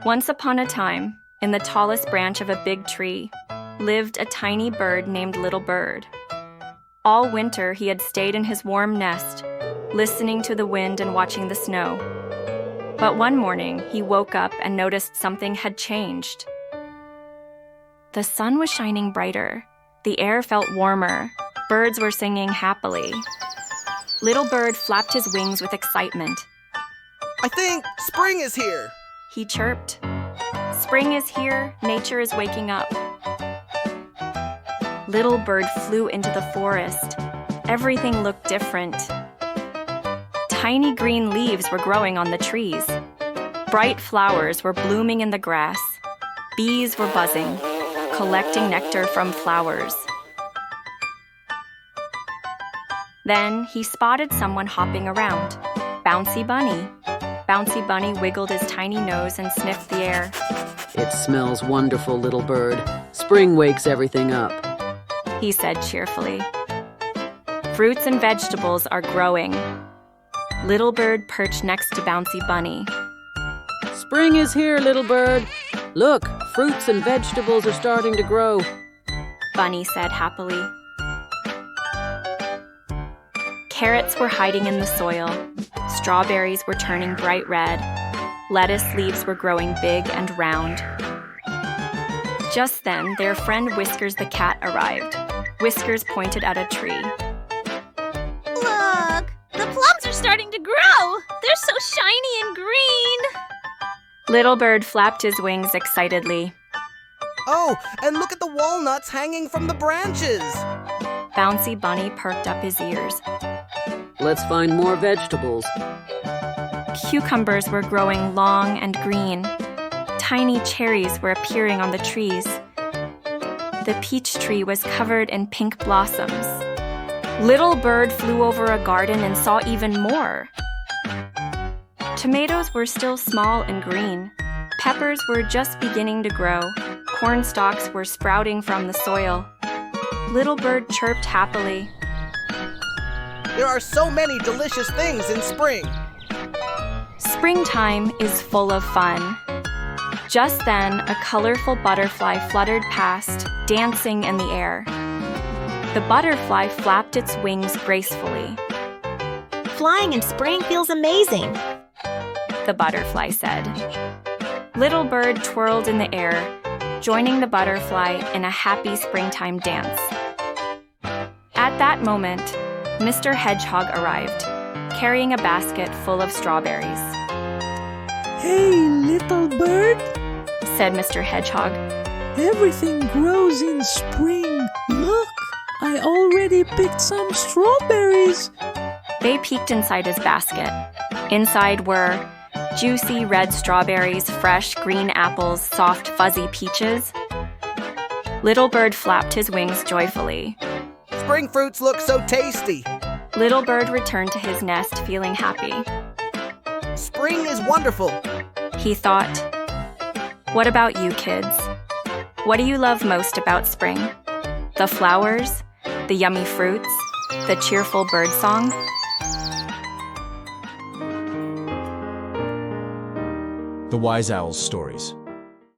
Once upon a time, in the tallest branch of a big tree, lived a tiny bird named Little Bird. All winter he had stayed in his warm nest, listening to the wind and watching the snow. But one morning, he woke up and noticed something had changed. The sun was shining brighter. The air felt warmer. Birds were singing happily. Little Bird flapped his wings with excitement. I think spring is here, He chirped. Spring is here, nature is waking up. Little Bird flew into the forest. Everything looked different. Tiny green leaves were growing on the trees. Bright flowers were blooming in the grass. Bees were buzzing, collecting nectar from flowers. Then he spotted someone hopping around. Bouncy Bunny. Bouncy Bunny wiggled his tiny nose and sniffed the air. It smells wonderful, Little Bird. Spring wakes everything up. He said cheerfully. Fruits and vegetables are growing. Little Bird perched next to Bouncy Bunny. Spring is here, Little Bird. Look, fruits and vegetables are starting to grow. Bunny said happily. Carrots were hiding in the soil. Strawberries were turning bright red. Lettuce leaves were growing big and round. Just then, their friend Whiskers the cat arrived. Whiskers pointed at a tree. Look! The plums are starting to grow! They're so shiny and green! Little Bird flapped his wings excitedly. Oh, and look at the walnuts hanging from the branches. Bouncy Bunny perked up his ears. Let's find more vegetables. Cucumbers were growing long and green. Tiny cherries were appearing on the trees. The peach tree was covered in pink blossoms. Little Bird flew over a garden and saw even more. Tomatoes were still small and green. Peppers were just beginning to grow. Corn stalks were sprouting from the soil. Little Bird chirped happily. There are so many delicious things in spring. Springtime is full of fun. Just then, a colorful butterfly fluttered past, dancing in the air. The butterfly flapped its wings gracefully. Flying in spring feels amazing. The butterfly said. Little Bird twirled in the air, joining the butterfly in a happy springtime dance. At that moment, Mr. Hedgehog arrived, carrying a basket full of strawberries. Hey, Little Bird, Said Mr. Hedgehog. everything grows in spring. Look, I already picked some strawberries. They peeked inside his basket. Inside were juicy red strawberries, fresh green apples, soft fuzzy peaches. Little Bird flapped his wings joyfully. Spring fruits look so tasty. Little Bird returned to his nest feeling happy. Spring is wonderful. He thought, what about you kids? What do you love most about spring? The flowers? The yummy fruits? The cheerful bird song? The Wise Owl's Stories.